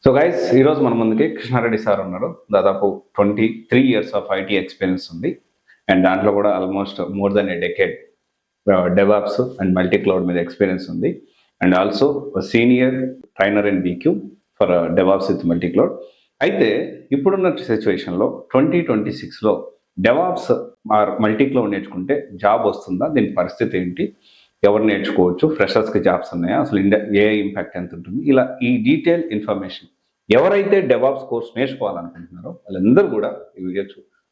So guys, ఈరోజు మన ముందుకి కృష్ణారెడ్డి సార్ ఉన్నారు. దాదాపు 23 ఇయర్స్ ఆఫ్ ఐటీ ఎక్స్పీరియన్స్ ఉంది. అండ్ దాంట్లో కూడా almost more than A decade DevOps and multi cloud మీద ఎక్స్పీరియన్స్ ఉంది. And also senior trainer in BQ for DevOps with multi cloud. అయితే ఇప్పుడున్న సిచ్యువేషన్లో 2026లో డెవాప్స్ ఆర్ మల్టీ క్లౌడ్ నేర్చుకుంటే జాబ్ వస్తుందా? దీని పరిస్థితి ఏంటి? ఎవరు నేర్చుకోవచ్చు? ఫ్రెషర్స్కి జాబ్స్ ఉన్నాయా? అసలు ఇండియా ఏ ఇంపాక్ట్ ఎంత ఉంటుంది? ఇలా ఈ డీటెయిల్ ఇన్ఫర్మేషన్ ఎవరైతే డెవాప్స్ కోర్స్ నేర్చుకోవాలనుకుంటున్నారో వాళ్ళందరూ కూడా ఈ వీడియో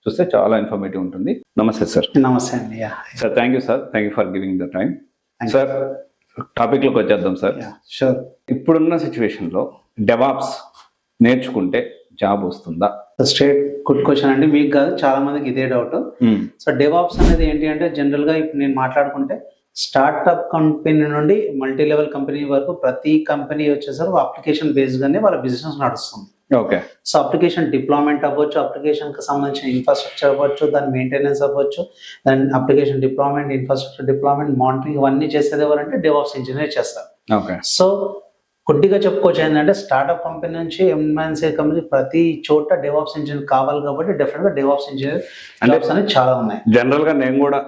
చూస్తే చాలా ఇన్ఫర్మేటివ్ ఉంటుంది. నమస్తే సార్. నమస్తే అండి. Sir, thank you sir. Thank you for giving the time. Sir, టాపిక్లోకి వచ్చేద్దాం సార్. షూర్. ఇప్పుడున్న సిచ్యువేషన్లో డెవాప్స్ నేర్చుకుంటే జాబ్ వస్తుందా? స్ట్రేట్ గుడ్ క్వశ్చన్ అండి. మీకు కాదు, చాలా మందికి ఇదే డౌట్. సో డెవాప్స్ అనేది ఏంటి అంటే, జనరల్ గా ఇప్పుడు నేను మాట్లాడుకుంటే స్టార్ట్అప్ కంపెనీ నుండి మల్టీ లెవెల్ కంపెనీ వరకు ప్రతి కంపెనీ వచ్చేసరికి అప్లికేషన్ బేస్డ్ గానే వాళ్ళ బిజినెస్ నడుస్తుంది. ఓకే. సో అప్లికేషన్ డిప్లాయ్మెంట్ అవ్వచ్చు, అప్లికేషన్ కి సంబంధించిన ఇన్ఫ్రాస్ట్రక్చర్ అవ్వచ్చు, దాని మెయింటెనెన్స్ అవ్వచ్చు, దాని application deployment, infrastructure deployment, monitoring ఇవన్నీ చేసేది ఎవరంటే డెవాప్స్ ఇంజనీర్ చేస్తారు. ఓకే. సో కొద్దిగా చెప్పుకోవచ్చు ఏంటంటే, స్టార్ట్అప్ కంపెనీ నుంచి ఎంఎన్సీ కంపెనీ ప్రతి చోట డెవాప్స్ ఇంజనీర్ కావాలి కాబట్టి డెఫినెట్ గా డెవాప్స్ ఇంజనీర్ జాబ్స్ అనేవి చాలా ఉన్నాయి. జనరల్ గా నేను కూడా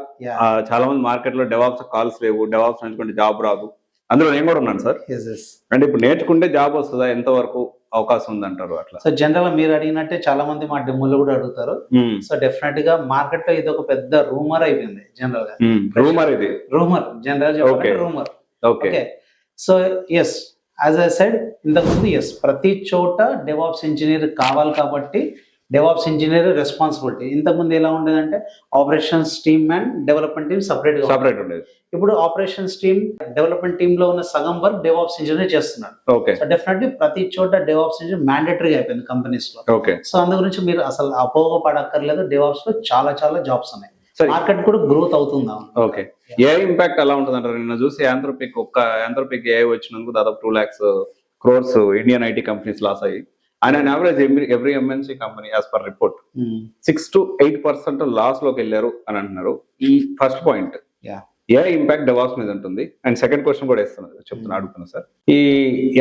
చాలా మంది మార్కెట్ లో డెవాప్స్ కాల్స్ లేవు, డెవాప్స్ నేర్చుకుంటే జాబ్ రాదు, అందులో నేను కూడా ఉన్నాను సార్. అంటే ఇప్పుడు నేర్చుకుంటే జాబ్ వస్తుందా? ఎంత వరకు అవకాశం ఉంది అంటారు అట్లా? సో జనరల్ గా మీరు అడిగినట్టే చాలా మంది మా డెమోలో కూడా అడుగుతారు. సో డెఫినెట్ గా మార్కెట్ లో ఇది ఒక పెద్ద రూమర్ అయిపోయింది. జనరల్ గా rumour general rumour. Okay. So yes, as I said ఇంతకుముందు, ఎస్, ప్రతి చోట డెవాప్స్ ఇంజనీర్ కావాలి కాబట్టి డెవాప్స్ ఇంజనీర్ రెస్పాన్సిబిలిటీ. ఇంతకుముందు ఎలా ఉండేదంటే operations team and development team separate ఉండేది. ఇప్పుడు ఆపరేషన్స్ టీమ్, డెవలప్మెంట్ టీమ్ లో ఉన్న సగం వర్క్ డెవాప్స్ ఇంజనీర్ చేస్తున్నాడు. ఓకే. సో డెఫినెట్లీ ప్రతి చోట డెవాప్స్ ఇంజనీర్ మ్యాండేటరీ అయిపోయింది కంపెనీస్ లో. ఓకే. సో అందు గురించి మీరు అసలు అపోహపడక్కర్లేదు. డెవాప్స్ లో చాలా చాలా జాబ్స్ ఉన్నాయి. మార్కెట్ కూడా గ్రోత్ అవుతుందా? ఓకే. ఏ ఇంపాక్ట్ ఎలా ఉంటుంది అంటారు? నిన్న చూసి యాంథ్రోపిక్ ఏఐ వచ్చినందుకు దాదాపు 2 lakhs crores Indian IT companies loss అయ్యి, and average every MNC company as per report 6 to 8% loss లోకి వెళ్ళారు అని అంటున్నారు. ఈ ఫస్ట్ పాయింట్ ఏ ఇంపాక్ట్ డెవాప్స్ మీద ఉంటుంది? అండ్ సెకండ్ క్వశ్చన్ కూడా అడుగుతున్నా సార్. ఈ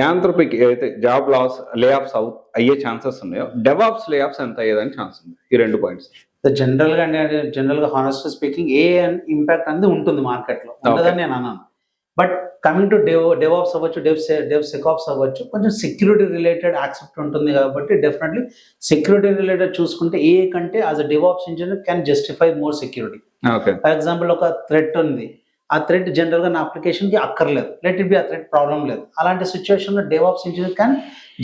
యాంథ్రోపిక్ ఏదైతే జాబ్ లాస్, లే ఆఫ్స్ అయ్యే ఛాన్సెస్ ఉన్నాయో, డెవాప్స్ లే ఆఫ్స్ ఎంత అయ్యేదని ఛాన్స్ ఉంది? ఈ 2 పాయింట్స్. జనరల్ గా హానెస్ట్ స్పీకింగ్ ఏ ఇంపాక్ట్ అనేది ఉంటుంది మార్కెట్ లో, ఉంటుందని నేను అన్నాను. బట్ కమింగ్ టు డెవాప్స్ అవ్వచ్చు, డెవ్సెకాప్స్ అవ్వచ్చు, కొంచెం సెక్యూరిటీ రిలేటెడ్ యాక్సెప్ట్ ఉంటుంది కాబట్టి డెఫినెట్లీ సెక్యూరిటీ రిలేటెడ్ చూసుకుంటే ఏ కంటే as a DevOps engineer can justify more security. For example, ఒక థ్రెట్ ఉంది, ఆ థ్రెట్ జనరల్ గా నా అప్లికేషన్ కి అక్కర్లేదు, లెట్ ఇట్ బి ఆ థ్రెట్ ప్రాబ్లం లేదు. అలాంటి సిచ్యువేషన్ లో DevOps engineer can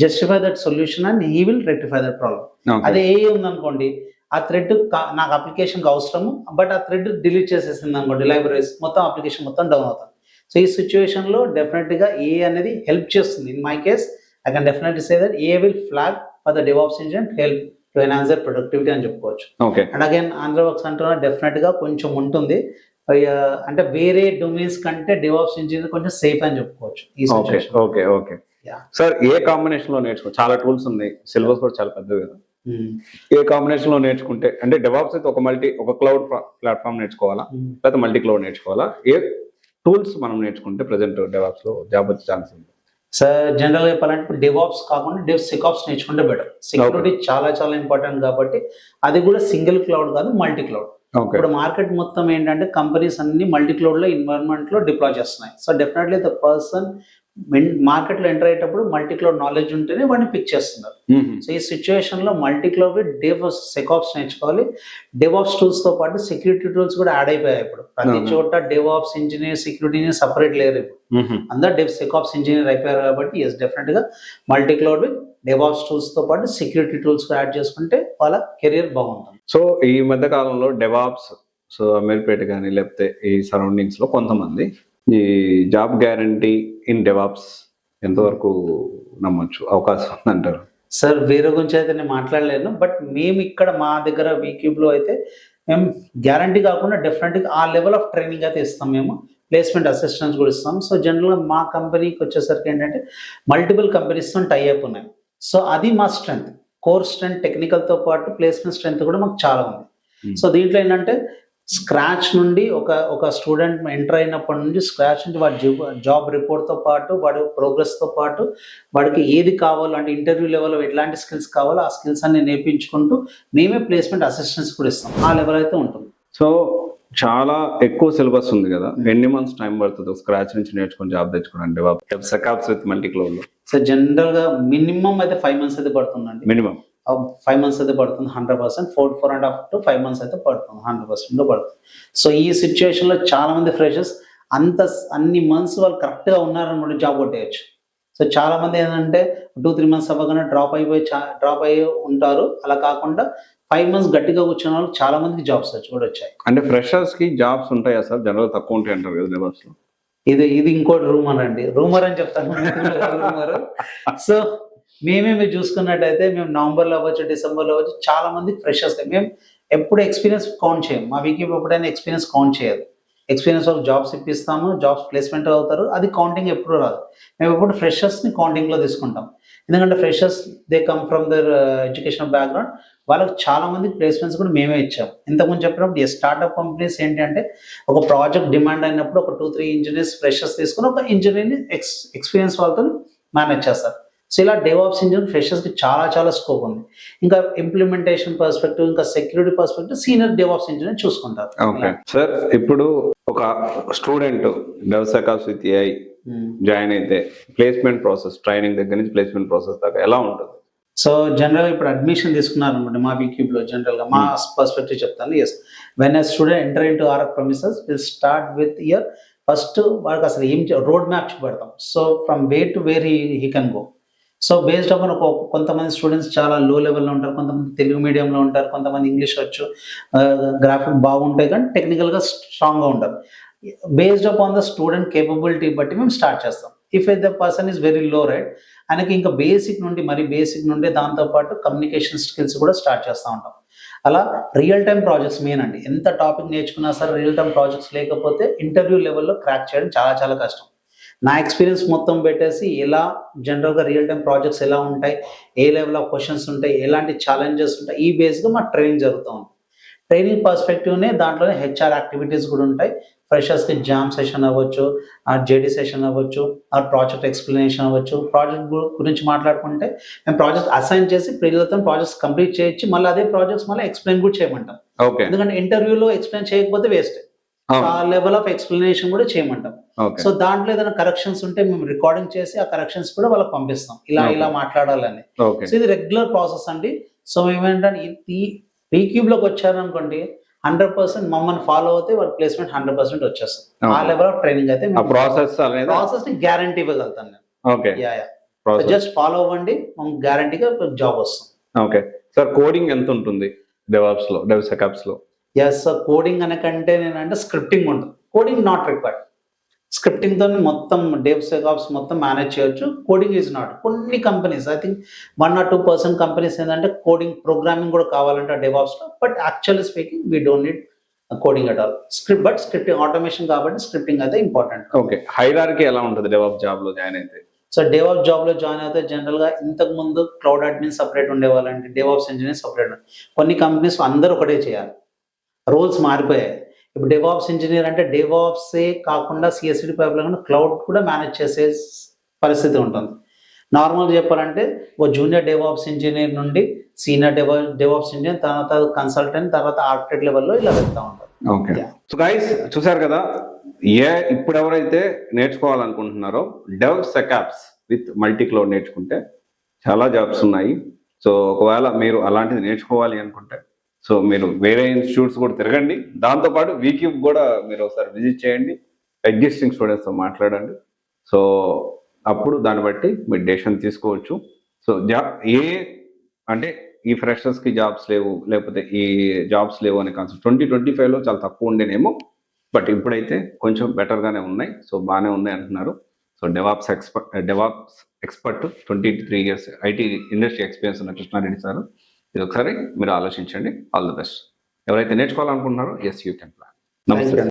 justify that solution and he will rectify that problem. అదే ఏ ఉందనుకోండి, ఆ థ్రెడ్ నాకు అప్లికేషన్కి అవసరము, బట్ ఆ థ్రెడ్ డిలీట్ చేసేసింది అనుకోండి, లైబ్రరీస్ మొత్తం అప్లికేషన్ మొత్తం డౌన్ అవుతుంది. సో ఈ సిచ్యువేషన్ లో డెఫినెట్ గా ఏ అనేది హెల్ప్ చేస్తుంది. In my case I can definitely say that A will flag for the DevOps engineer help to enhance their productivity అని చెప్పుకోవచ్చు. అండ్ అగైన్ ఆంధ్రవర్క్స్ అంటున్నా డెఫినెట్ గా కొంచెం ఉంటుంది, అంటే వేరే డొమైన్స్ కంటే డెవాప్స్ ఇంజనీర్ కొంచెం సేఫ్ అని చెప్పుకోవచ్చు ఈ సిచ్యువేషన్. ఓకే. సార్, ఏ కాంబినేషన్ లో నేర్చుకో? చాలా టూల్స్ ఉన్నాయి, సిలబస్ కూడా చాలా పెద్దది కదా. ఏ కాంబినేషన్ లో నేర్చుకుంటే, అంటే డెవాప్స్ అయితే ఒక క్లౌడ్ ప్లాట్ఫామ్ నేర్చుకోవాలా, లేకపోతే మల్టీ క్లౌడ్ నేర్చుకోవాలా? ఏ టూల్స్ మనం నేర్చుకుంటే ప్రెసెంట్ డెవాప్స్ లో జాబ్ వచ్చే ఛాన్స్ ఉంది? సార్ జనరల్ గా చెప్పాలంటే డెవాప్స్ కాకుండా డెవ్సెకాప్స్ నేర్చుకుంటే బెటర్. సెక్యూరిటీ చాలా చాలా ఇంపార్టెంట్ కాబట్టి అది కూడా సింగిల్ క్లౌడ్ కాదు, మల్టీ క్లౌడ్. ఇప్పుడు మార్కెట్ మొత్తం ఏంటంటే కంపెనీస్ అన్ని మల్టీ క్లౌడ్ లో ఎన్వైరన్మెంట్ లో డిప్లాయ్ చేస్తున్నాయి. So definitely the person market లో ఎంటర్ అయ్యేటప్పుడు మల్టీ క్లౌడ్ నాలెడ్జ్ ఉంటేనే వాడిని పిక్ చేస్తున్నారు. సో ఈ సిచ్యువేషన్ లో మల్టీ క్లౌడ్ డెవ్సెకాప్స్ నేర్చుకోవాలి. డెవాప్స్ టూల్స్ తో పాటు సెక్యూరిటీ టూల్స్ కూడా యాడ్ అయిపోయాయి. ఇప్పుడు ప్రతి చోట DevOps engineer, security engineer separate లేరు. ఇప్పుడు అందరు డెవ్సెకాప్స్ ఇంజనీర్ అయిపోయారు కాబట్టి ఎస్, డెఫినెట్ గా multi cloud with DevOps tools తో పాటు సెక్యూరిటీ టూల్స్ యాడ్ చేసుకుంటే వాళ్ళ కెరీర్ బాగుంటుంది. సో ఈ మధ్య కాలంలో డెవాప్స్, సో అమీర్పేట కానీ లేకపోతే ఈ సరౌండింగ్స్ లో కొంతమంది ఈ జాబ్ గ్యారంటీ ఇన్ డెవాప్స్ ఎంతవరకు నమ్మొచ్చు, అవకాశం ఉందంటారు? సార్ వేరే గురించి అయితే నేను మాట్లాడలేను, బట్ మేము ఇక్కడ మా దగ్గర వీక్యూబ్ లో అయితే మేము గ్యారంటీ కాకుండా డెఫినెట్గా ఆ లెవెల్ ఆఫ్ ట్రైనింగ్ అయితే ఇస్తాం. మేము ప్లేస్మెంట్ అసిస్టెన్స్ కూడా ఇస్తాం. సో జనరల్గా మా కంపెనీకి వచ్చేసరికి ఏంటంటే మల్టిపుల్ కంపెనీస్తో టైఅప్ ఉన్నాయి. సో అది మా స్ట్రెంగ్త్, కోర్ స్ట్రెంగ్త్, టెక్నికల్తో పాటు ప్లేస్మెంట్ స్ట్రెంగ్త్ కూడా మాకు చాలా ఉంది. సో దీంట్లో ఏంటంటే స్క్రాచ్ నుండి ఒక స్టూడెంట్ ఎంటర్ అయినప్పటి నుంచి స్క్రాచ్ నుంచి వాడి జాబ్ రిపోర్ట్తో పాటు వాడి ప్రోగ్రెస్తో పాటు వాడికి ఏది కావాలో అంటే ఇంటర్వ్యూ లెవెల్లో ఎట్లాంటి స్కిల్స్ కావాలో ఆ స్కిల్స్ అన్ని నేర్పించుకుంటూ మేమే ప్లేస్మెంట్ అసిస్టెన్స్ కూడా ఇస్తాం. ఆ లెవెల్ అయితే ఉంటుంది. సో చాలా ఎక్కువ సిలబస్ ఉంది కదా, ఎన్ని మంత్స్ టైం పడుతుంది స్క్రాచ్ నుంచి నేర్చుకుని జాబ్ తెచ్చుకోవడానికి సెకాప్స్ విత్ మల్టీ క్లౌడ్ లో? సో జనరల్గా మినిమం అయితే 5 months అయితే పడుతుందండి. మినిమం 5 months అయితే పడుతుంది 100%. 4.5 to 5 months అయితే పడుతుంది 100% పడుతుంది. సో ఈ సిచ్యువేషన్ లో చాలా మంది ఫ్రెషర్స్ అన్ని మంత్స్ వాళ్ళు కరెక్ట్ గా ఉన్నారనుకుంటే జాబ్ కొట్టేయచ్చు. సో చాలా మంది ఏంటంటే 2-3 months అవ్వగానే డ్రాప్ అయ్యి ఉంటారు. అలా కాకుండా 5 months గట్టిగా కూర్చున్న వాళ్ళు చాలా మందికి జాబ్స్ కూడా వచ్చాయి. అంటే ఫ్రెషర్స్ కి జాబ్స్ ఉంటాయా సార్? జనరల్ తక్కువ ఉంటాయి అంటారు కదా డెవాప్స్ లో. ఇది ఇంకోటి రూమర్ అండి, రూమర్ అని చెప్తాను. రూమర్. సో మీరు చూసుకున్నట్టయితే మేము నవంబర్లో అవ్వచ్చు, డిసెంబర్లో అవ్వచ్చు, చాలా మంది ఫ్రెషర్స్ మేము ఎప్పుడు ఎక్స్పీరియన్స్ కౌంట్ చేయం. మా వీక్ ఎప్పుడైనా ఎక్స్పీరియన్స్ కౌంట్ చేయదు. ఎక్స్పీరియన్స్ వాళ్ళకి జాబ్స్ ఇప్పిస్తాము, జాబ్స్ ప్లేస్మెంట్ అవుతారు, అది కౌంటింగ్ ఎప్పుడు రాదు. మేము ఎప్పుడు ఫ్రెషర్స్ని కౌంటింగ్లో తీసుకుంటాం. ఎందుకంటే freshers they come from there education background, వాళ్ళకి చాలా మంది ప్లేస్మెంట్స్ కూడా మేమే ఇచ్చాం. ఇంతకుముందు చెప్పినప్పుడు స్టార్ట్అప్ కంపెనీస్ ఏంటంటే ఒక ప్రాజెక్ట్ డిమాండ్ అయినప్పుడు ఒక 2-3 ఇంజనీర్స్ ఫ్రెషర్స్ తీసుకుని ఒక ఇంజనీర్ని ఎక్స్పీరియన్స్ వాళ్ళతో మేనేజ్ చేస్తారు. సో ఇలా డెవాప్స్ ఇంజనీర్ ఫ్రెషర్స్కి చాలా స్కోప్ ఉంది. ఇంకా ఇంప్లిమెంటేషన్ పర్స్పెక్టివ్, ఇంకా security perspective senior DevOps engineer చూసుకుంటారు. ఓకే సార్, ఇప్పుడు ఒక స్టూడెంట్ డెవసెకాప్స్ విత్ ఏఐ జాయిన్ అయితే ప్లేస్మెంట్ ప్రాసెస్, ట్రైనింగ్ దగ్గర నుంచి ప్లేస్మెంట్ ప్రాసెస్ దాకా ఎలా ఉంటుంది? సో జనరల్ ఇప్పుడు అడ్మిషన్ తీసుకున్నారు అనమాట మా వీక్యూబ్ లో. జనరల్ గా మా పర్స్పెక్టివ్ చెప్తాను. Yes, when a student enter into our premises will start with year first వాళ్ళకి అసలు ఏం రోడ్ మ్యాప్ చూపెడతాం. So from where to where he can go. So based upon కొంతమంది స్టూడెంట్స్ చాలా లో లెవెల్లో ఉంటారు, కొంతమంది తెలుగు మీడియంలో ఉంటారు, కొంతమంది ఇంగ్లీష్ వచ్చు, గ్రాఫిక్ బాగుంటాయి కానీ టెక్నికల్గా స్ట్రాంగ్గా ఉంటారు. Based upon the student capability బట్టి మేము స్టార్ట్ చేస్తాం. If the person is very low right, ఆయనకి ఇంకా బేసిక్ నుండి దాంతోపాటు కమ్యూనికేషన్ స్కిల్స్ కూడా స్టార్ట్ చేస్తూ ఉంటాం. అలా రియల్ టైం ప్రాజెక్ట్స్ మెయిన్ అండి. ఎంత టాపిక్ నేర్చుకున్నా సరే రియల్ టైం ప్రాజెక్ట్స్ లేకపోతే ఇంటర్వ్యూ లెవెల్లో క్రాక్ చేయడం చాలా కష్టం. నా ఎక్స్పీరియన్స్ మొత్తం పెట్టేసి ఎలా జనరల్గా రియల్ టైం ప్రాజెక్ట్స్ ఎలా ఉంటాయి, ఏ లెవెల్ ఆఫ్ క్వశ్చన్స్ ఉంటాయి, ఎలాంటి ఛాలెంజెస్ ఉంటాయి, ఈ బేస్గా మా ట్రైనింగ్ జరుగుతూ ఉంది. ట్రైనింగ్ పర్స్పెక్టివ్నే దాంట్లోనే హెచ్ఆర్ యాక్టివిటీస్ కూడా ఉంటాయి. ఫ్రెషర్స్కి జామ్ సెషన్ అవ్వచ్చు, జేడీ సెషన్ అవ్వచ్చు, ప్రాజెక్ట్ ఎక్స్ప్లెనేషన్ అవ్వచ్చు. ప్రాజెక్ట్ గురించి మాట్లాడుకుంటే మేము ప్రాజెక్ట్ అసైన్ చేసి పిల్లలతో ప్రాజెక్ట్స్ కంప్లీట్ చేయొచ్చు, మళ్ళీ అదే ప్రాజెక్ట్స్ మళ్ళీ ఎక్స్ప్లెయిన్ కూడా చేయమంటాం. ఎందుకంటే ఇంటర్వ్యూలో ఎక్స్ప్లెయిన్ చేయకపోతే వేస్ట్. ఆ లెవెల్ ఆఫ్ ఎక్స్ప్లెనేషన్ కూడా చేయమంటాం. సో దాంట్లో ఏదైనా కరెక్షన్స్ ఉంటే మేము రికార్డింగ్ చేసి ఆ కరెక్షన్స్ కూడా వాళ్ళకి పంపిస్తాం, ఇలా మాట్లాడాలని. సో ఇది రెగ్యులర్ ప్రాసెస్ అండి. సో మేమేంటంటే ఈ రీక్యూబ్ లోకి వచ్చారనుకోండి 100% మమ్మల్ని ఫాలో అవుతే వాళ్ళ ప్లేస్మెంట్ 100% వచ్చేస్తుంది. ఆ లెవెల్ ఆఫ్ ట్రైనింగ్ అయితే ప్రాసెస్ ని గ్యారంటీ ఇవ్వగలుగుతాను నేను. జస్ట్ ఫాలో అవ్వండి, మనకు గ్యారంటీగా జాబ్ వస్తుంది. ఓకే సార్, కోడింగ్ ఎంత ఉంటుంది డెవాప్స్ లో, డెవసెకాప్స్ లో? ఎస్ సార్, కోడింగ్ అనకంటే నేనంటే స్క్రిప్టింగ్ ఉంటుంది. Coding not required. స్క్రిప్టింగ్ తో మొత్తం డెవసెకాప్స్ మొత్తం మేనేజ్ చేయొచ్చు. Coding is not. కొన్ని companies I think 1 or 2% companies ఏంటంటే కోడింగ్ ప్రోగ్రామింగ్ కూడా కావాలంటే డెవాప్స్ లో. But actually speaking we don't need coding at all. Scripting automation కాబట్టి స్క్రిప్టింగ్ అయితే ఇంపార్టెంట్. ఓకే, హైరార్కీ ఎలా ఉంటుంది డెవాప్స్ జాబ్ లో జాయిన్ అయితే? సో డెవాప్స్ జాబ్ లో జాయిన్ అయితే జనరల్ గా ఇంతకు ముందు క్లౌడ్ అడ్మిన్ సపరేట్ ఉండేవాళ్ళండి, డెవాప్స్ ఇంజనీర్ సపరేట్. కొన్ని కంపెనీస్ అందరూ ఒకటే చేయాలి, రోల్స్ మారిపోయాయి. ఇప్పుడు డెవాప్స్ ఇంజనీర్ అంటే డెవాప్సే కాకుండా సిఎస్సిడి పైప్లైన్ క్లౌడ్ కూడా మేనేజ్ చేసే పరిస్థితి ఉంటుంది. నార్మల్గా చెప్పాలంటే ఒక జూనియర్ డెవాప్స్ ఇంజనీర్ నుండి సీనియర్ డెవాప్స్ ఇంజనీర్, తర్వాత కన్సల్టెంట్, తర్వాత ఆర్కిటెక్ట్ లెవెల్లో ఇలా వెళ్తూ ఉంటారు. ఓకే, సో గైస్ చూసారు కదా, ఇప్పుడు ఎవరైతే నేర్చుకోవాలనుకుంటున్నారో డెవసెకాప్స్ విత్ మల్టీ క్లౌడ్ నేర్చుకుంటే చాలా జాబ్స్ ఉన్నాయి. సో ఒకవేళ మీరు అలాంటిది నేర్చుకోవాలి అనుకుంటే సో మీరు వేరే ఇన్స్టిట్యూట్స్ కూడా తిరగండి, దాంతోపాటు వీక్యూబ్ కూడా మీరు ఒకసారి విజిట్ చేయండి, ఎగ్జిస్టింగ్ స్టూడెంట్స్తో మాట్లాడండి. సో అప్పుడు దాన్ని బట్టి మీరు డెసిషన్ తీసుకోవచ్చు. సో అంటే ఈ ఫ్రెషర్స్కి జాబ్స్ లేవు, లేకపోతే ఈ జాబ్స్ లేవు అనే కాన్సెప్ట్ 2025లో చాలా తక్కువ ఉండేనేమో, బట్ ఇప్పుడైతే కొంచెం బెటర్గానే ఉన్నాయి. సో బాగానే ఉన్నాయి అంటున్నారు. So DevOps expert 23 years IT industry experience ఉన్న కృష్ణారెడ్డి సార్, ఇది ఒకసారి మీరు ఆలోచించండి. All the best. ఎవరైతే నేర్చుకోవాలనుకుంటున్నారో ఎస్ యూ కెన్ ప్లాన్. నమస్తే.